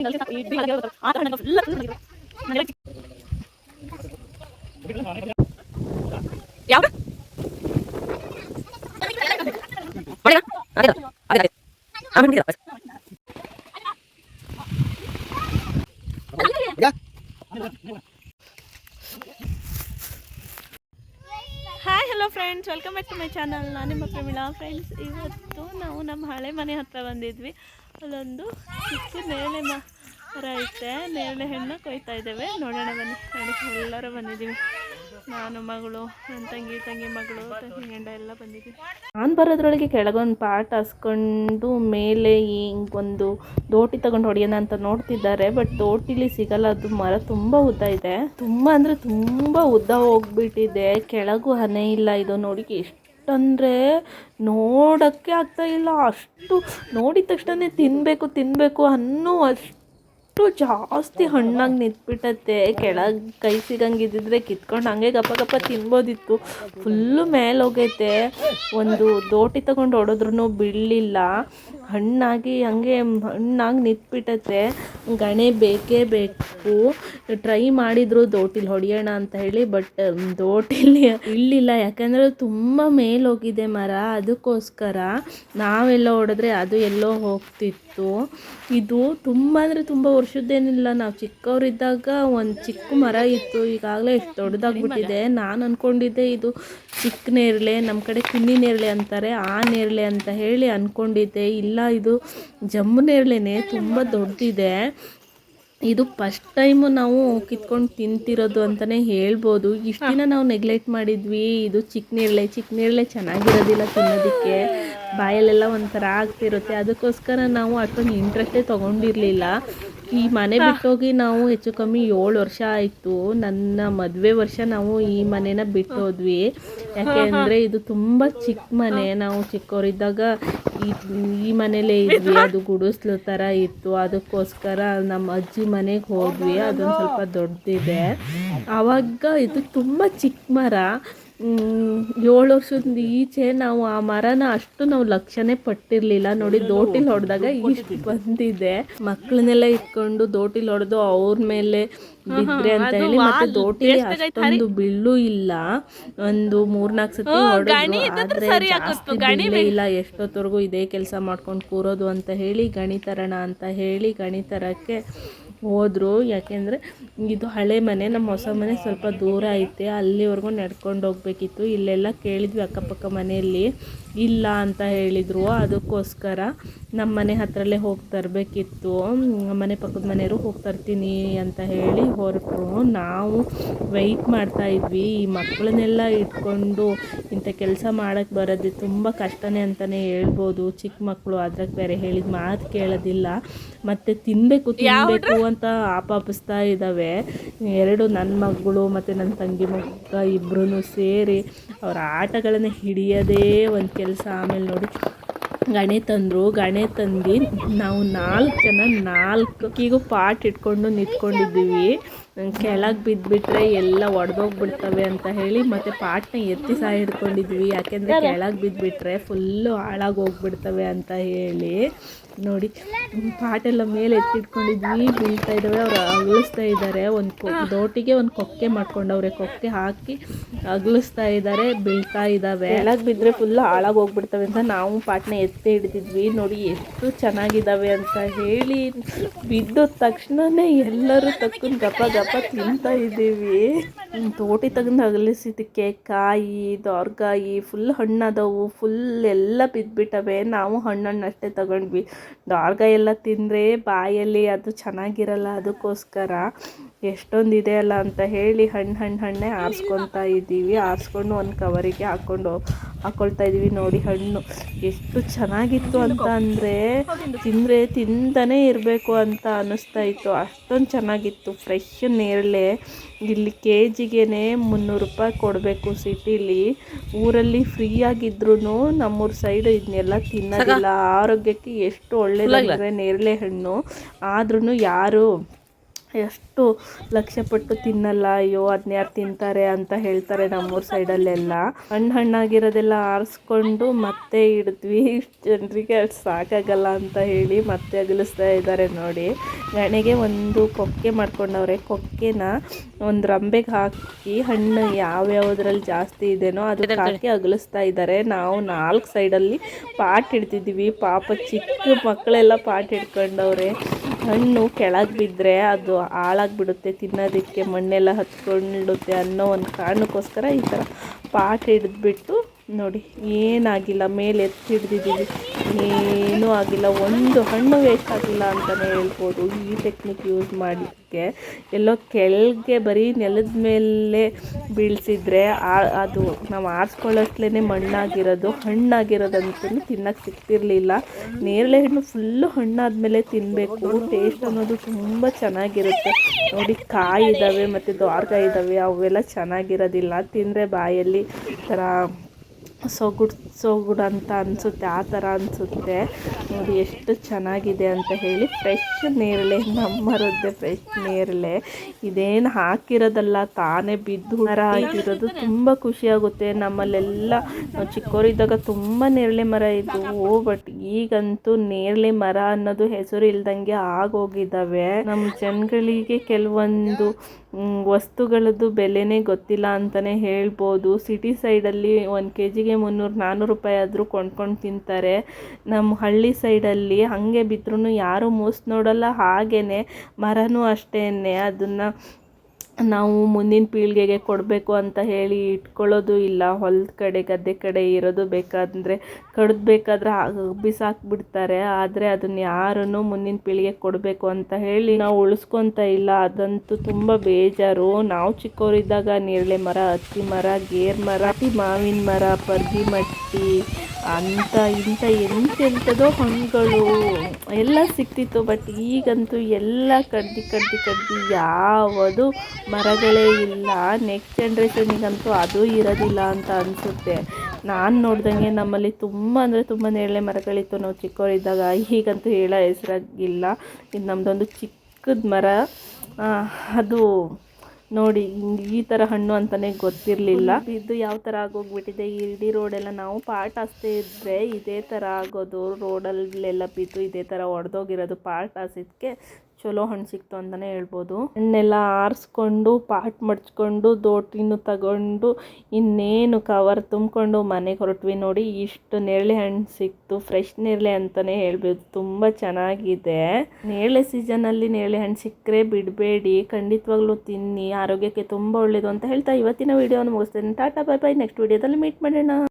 Hi hello friends, welcome back to my channel. ನಾನು ನಿಮ್ಮ Pramila. Friends, ಇವತ್ತು ನಾವು ನಮ್ಮ ಹಳೆ ಮನೆ ಹತ್ರ ಬಂದಿದ್ವಿ. ಅಲ್ಲೊಂದು ಚಿಕ್ಕ ನೇರಳೆ ಮರ ಐತೆ. ನೇರಳೆ ಹಣ್ಣು ಕೊಯ್ತಾ ಇದ್ದೇವೆ. ನೋಡೋಣ ಬನ್ನಿ. ನೋಡಿ, ಎಲ್ಲರೂ ಬಂದಿದ್ದೀವಿ. ನಾನು, ಮಗಳು, ನನ್ನ ತಂಗಿ ಮಗಳು, ತಂಗಿ ಗಂಡ ಎಲ್ಲ ಬಂದಿದ್ದೀವಿ. ನಾನು ಬರೋದ್ರೊಳಗೆ ಕೆಳಗೊಂದು ಪಾಟ್ ಹಾಸ್ಕೊಂಡು ಮೇಲೆ ಹಿಂಗೊಂದು ದೋಟಿ ತಗೊಂಡು ಹೊಡೆಯೋಣ ಅಂತ ನೋಡ್ತಿದ್ದಾರೆ. ಬಟ್ ದೋಟಿಲಿ ಸಿಗಲ್ಲ, ಅದು ಮರ ತುಂಬ ಉದ್ದ ಇದೆ. ತುಂಬ ಅಂದರೆ ತುಂಬ ಉದ್ದ ಹೋಗ್ಬಿಟ್ಟಿದೆ. ಕೆಳಗೂ ಹನೆ ಇಲ್ಲ. ಇದು ನೋಡಿ ಎಷ್ಟಂದರೆ ನೋಡೋಕ್ಕೆ ಆಗ್ತಾ ಇಲ್ಲ. ಅಷ್ಟು ನೋಡಿದ ತಕ್ಷಣ ತಿನ್ನಬೇಕು ಅನ್ನೋ ಅಷ್ಟು ಜಾಸ್ತಿ ಹಣ್ಣಾಗಿ ನಿಂತ್ಬಿಟ್ಟತ್ತೆ. ಕೆಳಗೆ ಕೈ ಸಿಗಂಗಿದ್ದಿದ್ರೆ ಕಿತ್ಕೊಂಡು ಹಂಗೆ ಗಪ್ಪ ತಿನ್ಬೋದಿತ್ತು. ಫುಲ್ಲು ಮೇಲೆ ಹೋಗೈತೆ. ಒಂದು ದೋಟಿ ತಗೊಂಡು ಹೊಡೆದ್ರೂ ಬೀಳಲಿಲ್ಲ. ಹಣ್ಣಾಗಿ ನಿಂತ್ಬಿಟ್ಟತ್ತೆ. ಗಣೆ ಬೇಕೇ ಬೇಕು. ಟ್ರೈ ಮಾಡಿದ್ರು ದೋಟಿಲಿ ಹೊಡೆಯೋಣ ಅಂತ ಹೇಳಿ, ಬಟ್ ದೋಟಿಲಿ ಇಳ್ಳಿಲ್ಲ. ಯಾಕಂದರೆ ತುಂಬ ಮೇಲೋಗಿದೆ ಮರ. ಅದಕ್ಕೋಸ್ಕರ ನಾವೆಲ್ಲ ಹೊಡೆದ್ರೆ ಅದು ಎಲ್ಲೋ ಹೋಗ್ತಿತ್ತು. ಇದು ತುಂಬ ಅಂದರೆ ತುಂಬ ವರ್ಷದ್ದೇನಿಲ್ಲ. ನಾವು ಚಿಕ್ಕವರಿದ್ದಾಗ ಒಂದು ಚಿಕ್ಕ ಮರ ಇತ್ತು. ಈಗಾಗಲೇ ಎಷ್ಟು ದೊಡ್ಡದಾಗ್ಬಿಟ್ಟಿದೆ. ನಾನು ಅಂದ್ಕೊಂಡಿದ್ದೆ ಇದು ಚಿಕ್ಕ ನೇರಳೆ, ನಮ್ಮ ಕಡೆ ಕಿನ್ನಿ ನೇರಳೆ ಅಂತಾರೆ, ಆ ನೇರಳೆ ಅಂತ ಹೇಳಿ ಅಂದ್ಕೊಂಡಿದ್ದೆ. ಇಲ್ಲ, ಇದು ಜಂಬು ನೇರಳೆನೇ, ತುಂಬ ದೊಡ್ಡದಿದೆ. ಇದು ಫಸ್ಟ್ ಟೈಮು ನಾವು ಕಿತ್ಕೊಂಡು ತಿಂತಿರೋದು ಅಂತಲೇ ಹೇಳ್ಬೋದು. ಇಷ್ಟು ದಿನ ನಾವು ನೆಗ್ಲೆಕ್ಟ್ ಮಾಡಿದ್ವಿ. ಇದು ಚಿಕ್ಕ ನೇರಳೆ ಚೆನ್ನಾಗಿರೋದಿಲ್ಲ ತಿನ್ನೋದಕ್ಕೆ. ಬಾಯಲ್ಲೆಲ್ಲ ಒಂಥರ ಆಗ್ತಿರುತ್ತೆ. ಅದಕ್ಕೋಸ್ಕರ ನಾವು ಅಷ್ಟೊಂದು ಇಂಟ್ರೆಸ್ಟೇ ತೊಗೊಂಡಿರಲಿಲ್ಲ. ಈ ಮನೆ ಬಿಟ್ಟೋಗಿ ನಾವು ಹೆಚ್ಚು ಕಮ್ಮಿ 7 ವರ್ಷ ಆಯಿತು. ನನ್ನ ಮದುವೆ ವರ್ಷ ನಾವು ಈ ಮನೇನ ಬಿಟ್ಟೋದ್ವಿ. ಯಾಕೆಂದರೆ ಇದು ತುಂಬ ಚಿಕ್ಕ ಮನೆ. ನಾವು ಚಿಕ್ಕವರಿದ್ದಾಗ ಈ ಮನೇಲೇ ಇದ್ವಿ. ಅದು ಗುಡಿಸ್ಲು ಥರ ಇತ್ತು. ಅದಕ್ಕೋಸ್ಕರ ನಮ್ಮ ಅಜ್ಜಿ ಮನೆಗೆ ಹೋದ್ವಿ. ಅದೊಂದು ಸ್ವಲ್ಪ ದೊಡ್ಡದಿದೆ. ಆವಾಗ ಇದು ತುಂಬ ಚಿಕ್ಕ ಮರ. 7 ವರ್ಷದ ಈಚೆ ನಾವು ಆ ಮರನ ಅಷ್ಟು ನಾವು ಲಕ್ಷ್ಯನೇ ಪಟ್ಟಿರಲಿಲ್ಲ. ನೋಡಿ, ದೋಟಿಲಿ ಹೊಡೆದಾಗ ಇಷ್ಟು ಬಂದಿದೆ. ಮಕ್ಕಳನ್ನೆಲ್ಲ ಇಟ್ಕೊಂಡು ದೋಟಿಲಿ ಹೊಡೆದು ಅವ್ರ ಮೇಲೆ ಬಿದ್ದರೆ ಅಂತ ಹೇಳಿ, ಮತ್ತೆ ದೋಟಿಲಿ ಅಷ್ಟೊಂದು ಬೀಳು ಇಲ್ಲ. ಒಂದು 3-4 ಸತಿ ಹೊಡೆದ್ರು, ಆದರೆ ಜಾಸ್ತಿ ಬೀಳೇ ಇಲ್ಲ. ಎಷ್ಟೊತ್ತವರೆಗೂ ಇದೇ ಕೆಲಸ ಮಾಡ್ಕೊಂಡು ಕೂರೋದು ಅಂತ ಹೇಳಿ ಗಣಿ ತರೋಣ ಅಂತ ಹೇಳಿ ಗಣಿ ತರೋಕ್ಕೆ ಹೋದರು. ಯಾಕೆಂದರೆ ಇದು ಹಳೆ ಮನೆ, ನಮ್ಮ ಹೊಸ ಮನೆ ಸ್ವಲ್ಪ ದೂರ ಐತೆ. ಅಲ್ಲಿವರೆಗೂ ನಡ್ಕೊಂಡು ಹೋಗ್ಬೇಕಿತ್ತು. ಇಲ್ಲೆಲ್ಲ ಕೇಳಿದ್ವಿ ಅಕ್ಕಪಕ್ಕ ಮನೆಯಲ್ಲಿ, ಇಲ್ಲ ಅಂತ ಹೇಳಿದರು. ಅದಕ್ಕೋಸ್ಕರ ನಮ್ಮ ಮನೆ ಹತ್ರಲ್ಲೇ ಹೋಗಿ ತರಬೇಕಿತ್ತು. ಮನೆ ಪಕ್ಕದ ಮನೆಯವರು ಹೋಗಿ ತರ್ತೀನಿ ಅಂತ ಹೇಳಿ ಹೊರಟರು. ನಾವು ವೆಯ್ಟ್ ಮಾಡ್ತಾಯಿದ್ವಿ. ಈ ಮಕ್ಕಳನ್ನೆಲ್ಲ ಇಟ್ಕೊಂಡು ಇಂಥ ಕೆಲಸ ಮಾಡೋಕ್ಕೆ ಬರೋದು ತುಂಬ ಕಷ್ಟನೇ ಅಂತಲೇ ಹೇಳ್ಬೋದು. ಚಿಕ್ಕ ಮಕ್ಕಳು, ಅದ್ರಾಗ ಬೇರೆ ಹೇಳಿದ ಮಾತು ಕೇಳೋದಿಲ್ಲ. ಮತ್ತು ತಿನ್ನಬೇಕು ಅಂತ ಆಪಾಪಿಸ್ತಾ ಇದ್ದಾವೆ. 2 ನನ್ನ ಮಗಳು ಮತ್ತು ನನ್ನ ತಂಗಿ ಮಗ ಇಬ್ಬರೂ ಸೇರಿ ಅವರ ಆಟಗಳನ್ನು ಹಿಡಿಯೋದೇ ಒಂದು ಕೆಲಸ. ಆಮೇಲೆ ನೋಡಿ, ಗಣೆ ತಂದು ನಾವು 4 ಜನ 4 ಪಾಟ್ ಇಟ್ಕೊಂಡು ನಿಂತ್ಕೊಂಡಿದ್ದೀವಿ. ಕೆಳಗೆ ಬಿದ್ದುಬಿಟ್ರೆ ಎಲ್ಲ ಒಡೆದೋಗ್ಬಿಡ್ತವೆ ಅಂತ ಹೇಳಿ ಮತ್ತೆ ಪಾಟ್ನ ಎತ್ತಿ ಸಹ ಹಿಡ್ಕೊಂಡಿದ್ವಿ. ಯಾಕೆಂದರೆ ಕೆಳಗೆ ಬಿದ್ದುಬಿಟ್ರೆ ಫುಲ್ಲು ಹಾಳಾಗಿ ಹೋಗ್ಬಿಡ್ತವೆ ಅಂತ ಹೇಳಿ. ನೋಡಿ, ಪಾಟೆಲ್ಲ ಮೇಲೆ ಎತ್ತಿಟ್ಕೊಂಡಿದ್ವಿ. ಬೀಳ್ತಾ ಇದ್ದಾವೆ. ಅವ್ರು ಅಗಲಿಸ್ತಾ ಇದ್ದಾರೆ. ದೋಟಿಗೆ ಒಂದು ಕೊಕ್ಕೆ ಮಾಡ್ಕೊಂಡವ್ರೆ. ಕೊಕ್ಕೆ ಹಾಕಿ ಅಗಲಿಸ್ತಾ ಇದ್ದಾರೆ. ಬೀಳ್ತಾ ಇದ್ದಾವೆ. ಕೆಳಗೆ ಬಿದ್ದರೆ ಫುಲ್ಲು ಹಾಳಾಗಿ ಹೋಗ್ಬಿಡ್ತವೆ ಅಂತ ನಾವು ಪಾಟ್ನ ಎತ್ತಿ ಹಿಡಿದಿದ್ವಿ. ನೋಡಿ ಎಷ್ಟು ಚೆನ್ನಾಗಿದ್ದಾವೆ ಅಂತ ಹೇಳಿ. ಬಿದ್ದ ತಕ್ಷಣವೇ ಎಲ್ಲರೂ ತಕ್ಕೊಂಡು ಗಪ್ಪ ತಿಂತಾ ಇದ್ದೀವಿ. ತೋಟಿ ತಗೊಂಡು ಅಗಲಿಸಿದ್ದಕ್ಕೆ ಕಾಯಿ, ದೊರ್ಗಾಯಿ ಫುಲ್ ಹಣ್ಣಾದವು. ಫುಲ್ ಎಲ್ಲ ಬಿದ್ದುಬಿಟ್ಟವೆ. ನಾವು ಹಣ್ಣಷ್ಟೇ ತಗೊಂಡ್ವಿ. ದೊರ್ಗಾಯಿ ಎಲ್ಲ ತಿಂದರೆ ಬಾಯಲ್ಲಿ ಅದು ಚೆನ್ನಾಗಿರಲ್ಲ. ಅದಕ್ಕೋಸ್ಕರ ಎಷ್ಟೊಂದಿದೆ ಅಲ್ಲ ಅಂತ ಹೇಳಿ ಹಣ್ಣೇ ಆರಿಸ್ಕೊತಾ ಇದ್ದೀವಿ. ಆರಿಸ್ಕೊಂಡು ಒಂದು ಕವರಿಗೆ ಹಾಕ್ಕೊಳ್ತಾ ಇದ್ದೀವಿ. ನೋಡಿ, ಹಣ್ಣು ಎಷ್ಟು ಚೆನ್ನಾಗಿತ್ತು ಅಂತ ಅಂದರೆ ತಿಂತಾನೇ ಇರಬೇಕು ಅಂತ ಅನ್ನಿಸ್ತಾ ಇತ್ತು. ಅಷ್ಟೊಂದು ಚೆನ್ನಾಗಿತ್ತು. ಫ್ರೆಶ್ ನೇರಳೆ. ಇಲ್ಲಿ KGಗೆ 300 ರೂಪಾಯಿ ಕೊಡಬೇಕು ಸಿಟಿಲಿ. ಊರಲ್ಲಿ ಫ್ರೀ ಆಗಿದ್ರೂ ನಮ್ಮೂರ ಸೈಡ್ ಇದನ್ನೆಲ್ಲ ತಿನ್ನೋದಿಲ್ಲ. ಆರೋಗ್ಯಕ್ಕೆ ಎಷ್ಟು ಒಳ್ಳೆಯದಾಗಿದೆ ನೇರಳೆ ಹಣ್ಣು. ಆದ್ರೂ ಯಾರು ಎಷ್ಟು ಲಕ್ಷ್ಯಪಟ್ಟು ತಿನ್ನಲ್ಲ. ಅಯ್ಯೋ ಅದನ್ನ ಯಾರು ತಿಂತಾರೆ ಅಂತ ಹೇಳ್ತಾರೆ ನಮ್ಮೂರ ಸೈಡಲ್ಲೆಲ್ಲ. ಹಣ್ಣಾಗಿರೋದೆಲ್ಲ ಆರಿಸ್ಕೊಂಡು ಮತ್ತೆ ಇಡ್ತೀವಿ. ಇಷ್ಟು ಜನರಿಗೆ ಅಷ್ಟು ಸಾಕಾಗಲ್ಲ ಅಂತ ಹೇಳಿ ಮತ್ತೆ ಅಗಲಿಸ್ತಾ ಇದ್ದಾರೆ ನೋಡಿ. ಗಣೆಗೆ ಒಂದು ಕೊಕ್ಕೆ ಮಾಡ್ಕೊಂಡವ್ರೆ. ಕೊಕ್ಕೆನ ಒಂದು ರಂಬೆಗೆ ಹಾಕಿ ಹಣ್ಣು ಯಾವ್ಯಾವುದ್ರಲ್ಲಿ ಜಾಸ್ತಿ ಇದೆನೋ ಅದಕ್ಕೆ ಹಾಕಿ ಅಗಲಿಸ್ತಾ ಇದ್ದಾರೆ. ನಾವು 4 ಸೈಡಲ್ಲಿ ಪಾಟ್ ಇಡ್ತಿದ್ದೀವಿ. ಪಾಪ ಚಿಕ್ಕ ಮಕ್ಕಳೆಲ್ಲ ಪಾಟ್ ಇಟ್ಕೊಂಡವ್ರೆ. ಹಣ್ಣು ಕೆಳಗೆ ಬಿದ್ದರೆ ಅದು ಹಾಳಾಗಿಬಿಡುತ್ತೆ, ತಿನ್ನೋದಕ್ಕೆ ಮಣ್ಣೆಲ್ಲ ಹತ್ಕೊಂಡಿಡುತ್ತೆ ಅನ್ನೋ ಒಂದು ಕಾರಣಕ್ಕೋಸ್ಕರ ಈ ಥರ ಪಾಟ್ ಹಿಡಿದ್ಬಿಟ್ಟು ನೋಡಿ. ಏನಾಗಿಲ್ಲ, ಮೇಲೆ ಎತ್ತಿ ಹಿಡ್ದಿದ್ದೀವಿ, ಏನೂ ಆಗಿಲ್ಲ. ಒಂದು ಹಣ್ಣು ವೇಸ್ಟ್ ಆಗಿಲ್ಲ ಅಂತಲೇ ಹೇಳ್ಬೋದು ಈ ಟೆಕ್ನಿಕ್ ಯೂಸ್ ಮಾಡಲಿಕ್ಕೆ. ಎಲ್ಲೋ ಕೆಳಗೆ ಬರೀ ನೆಲದ ಮೇಲೆ ಬೀಳಿಸಿದ್ರೆ ಅದು ನಾವು ಆರಿಸ್ಕೊಳ್ಳೋಷ್ಟ್ಲೇ ಮಣ್ಣಾಗಿರೋದು. ಹಣ್ಣಾಗಿರೋದಂತೂ ತಿನ್ನೋಕ್ಕೆ ಸಿಗ್ತಿರ್ಲಿಲ್ಲ. ನೇರಳೆ ಹಣ್ಣು ಫುಲ್ಲು ಹಣ್ಣಾದಮೇಲೆ ತಿನ್ನಬೇಕು. ಟೇಸ್ಟ್ ಅನ್ನೋದು ತುಂಬ ಚೆನ್ನಾಗಿರುತ್ತೆ ನೋಡಿ. ಕಾಯಿ ಇದ್ದಾವೆ ಮತ್ತು ದ್ವಾರಕಾಯಿ ಇದ್ದಾವೆ, ಅವೆಲ್ಲ ಚೆನ್ನಾಗಿರೋದಿಲ್ಲ. ತಿಂದರೆ ಬಾಯಲ್ಲಿ ಥರ ಸೊಗುಡು ಅಂತ ಅನಿಸುತ್ತೆ, ಆ ಥರ ಅನಿಸುತ್ತೆ ನೋಡಿ. ಎಷ್ಟು ಚೆನ್ನಾಗಿದೆ ಅಂತ ಹೇಳಿ. ಫ್ರೆಶ್ ನೇರಳೆ, ನಮ್ಮರದ್ದೇ ಫ್ರೆಶ್ ನೇರಳೆ. ಇದೇನು ಹಾಕಿರೋದಲ್ಲ, ತಾನೇ ಬಿದ್ದು ಮರ ಆಗಿರೋದು. ತುಂಬ ಖುಷಿಯಾಗುತ್ತೆ. ನಮ್ಮಲ್ಲೆಲ್ಲ ನಾವು ಚಿಕ್ಕವರಿದ್ದಾಗ ತುಂಬ ನೇರಳೆ ಮರ ಇದ್ದವು. ಬಟ್ ಈಗಂತೂ ನೇರಳೆ ಮರ ಅನ್ನೋದು ಹೆಸರು ಇಲ್ದಂಗೆ ಆಗೋಗಿದ್ದಾವೆ. ನಮ್ಮ ಜನಗಳಿಗೆ ಕೆಲವೊಂದು ವಸ್ತುಗಳದ್ದು ಬೆಲೆನೇ ಗೊತ್ತಿಲ್ಲ ಅಂತಲೇ ಹೇಳ್ಬೋದು. ಸಿಟಿ ಸೈಡಲ್ಲಿ 1 kg 300-400 ರೂಪಾಯಿ ಆದರೂ ಕೊಂಡ್ಕೊಂಡು ತಿಂತಾರೆ. ನಮ್ಮ ಹಳ್ಳಿ ಸೈಡಲ್ಲಿ ಹಾಗೆ ಬಿದ್ದರೂ ಯಾರೂ ಮೂಸ್ ನೋಡಲ್ಲ. ಹಾಗೇ ಮರನೂ ಅಷ್ಟೇ, ಅದನ್ನು ನಾವು ಮುಂದಿನ ಪೀಳಿಗೆಗೆ ಕೊಡಬೇಕು ಅಂತ ಹೇಳಿ ಇಟ್ಕೊಳ್ಳೋದು ಇಲ್ಲ. ಹೊಲದ ಕಡೆ ಗದ್ದೆ ಕಡೆ ಇರೋದು ಬೇಕಾದರೆ ಕಡಿದ್ಬೇಕಾದ್ರೆ ಬಿಸಾಕ್ಬಿಡ್ತಾರೆ. ಆದರೆ ಅದನ್ನು ಯಾರೂ ಮುಂದಿನ ಪೀಳಿಗೆಗೆ ಕೊಡಬೇಕು ಅಂತ ಹೇಳಿ ನಾವು ಉಳಿಸ್ಕೊತ ಇಲ್ಲ. ಅದಂತೂ ತುಂಬ ಬೇಜಾರು. ನಾವು ಚಿಕ್ಕವರಿದ್ದಾಗ ನೇರಳೆ ಮರ, ಹತ್ತಿ ಮರ, ಗೇರ್ ಮರ, ಮಾವಿನ ಮರ, ಪರ್ಗಿ ಮಟ್ಟಿ ಅಂತ ಇಂಥ ಎಂತೆಂಥದೋ ಹಣ್ಣುಗಳು ಎಲ್ಲ ಸಿಕ್ತಿತ್ತು. ಬಟ್ ಈಗಂತೂ ಎಲ್ಲ ಕಡ್ದು ಯಾವುದು ಮರಗಳೇ ಇಲ್ಲ. ನೆಕ್ಸ್ಟ್ ಜನ್ರೇಷನಿಗಂತೂ ಅದು ಇರೋದಿಲ್ಲ ಅಂತ ಅನಿಸುತ್ತೆ. ನಾನು ನೋಡ್ದಂಗೆ ನಮ್ಮಲ್ಲಿ ತುಂಬ ಅಂದರೆ ತುಂಬ ನೇರಳೆ ಮರಗಳಿತ್ತು ನಾವು ಚಿಕ್ಕವರಿದ್ದಾಗ. ಈಗಂತೂ ಹೇಳೋ ಹೆಸರಾಗಿಲ್ಲ. ಇದು ನಮ್ಮದೊಂದು ಚಿಕ್ಕದ ಮರ. ಅದು ನೋಡಿ ಈ ಥರ ಹಣ್ಣು ಅಂತಲೇ ಗೊತ್ತಿರಲಿಲ್ಲ. ಇದು ಯಾವ ಥರ ಆಗೋಗ್ಬಿಟ್ಟಿದೆ. ಈ ಇಡೀ ರೋಡೆಲ್ಲ ನಾವು ಪಾಟ್ ಹಾಸ್ತಾ ಇದ್ದರೆ ಇದೇ ಥರ ಆಗೋದು. ರೋಡಲ್ಲೆಲ್ಲ ಬಿದ್ದು ಇದೇ ಥರ ಒಡೆದೋಗಿರೋದು. ಪಾಟ್ ಹಾಸಿದ್ದಕ್ಕೆ ಚಲೋ ಹಣ್ಣು ಸಿಕ್ತು ಅಂತಲೇ ಹೇಳ್ಬೋದು. ಹಣ್ಣೆಲ್ಲ ಆರಿಸ್ಕೊಂಡು ಪಾಟ್ ಮಡ್ಚ್ಕೊಂಡು ದೋಟಿನೂ ತಗೊಂಡು ಇನ್ನೇನು ಕವರ್ ತುಂಬಿಕೊಂಡು ಮನೆಗೆ ಹೊರಟ್ವಿ ನೋಡಿ. ಇಷ್ಟು ನೇರಳೆ ಹಣ್ಣು ಸಿಕ್ತು. ಫ್ರೆಶ್ ನೇರಳೆ ಅಂತಲೇ ಹೇಳ್ಬೋದು. ತುಂಬ ಚೆನ್ನಾಗಿದೆ. ನೇರಳೆ ಸೀಸನಲ್ಲಿ ನೇರಳೆ ಹಣ್ಣು ಸಿಕ್ಕರೆ ಬಿಡಬೇಡಿ, ಖಂಡಿತವಾಗ್ಲೂ ತಿನ್ನಿ. ಆರೋಗ್ಯಕ್ಕೆ ತುಂಬ ಒಳ್ಳೆಯದು ಅಂತ ಹೇಳ್ತಾ ಇವತ್ತಿನ ವಿಡಿಯೋನ ಮುಗಿಸ್ತೇನೆ. Tata, bye bye. ನೆಕ್ಸ್ಟ್ ವಿಡಿಯೋದಲ್ಲಿ ಮೀಟ್ ಮಾಡೋಣ.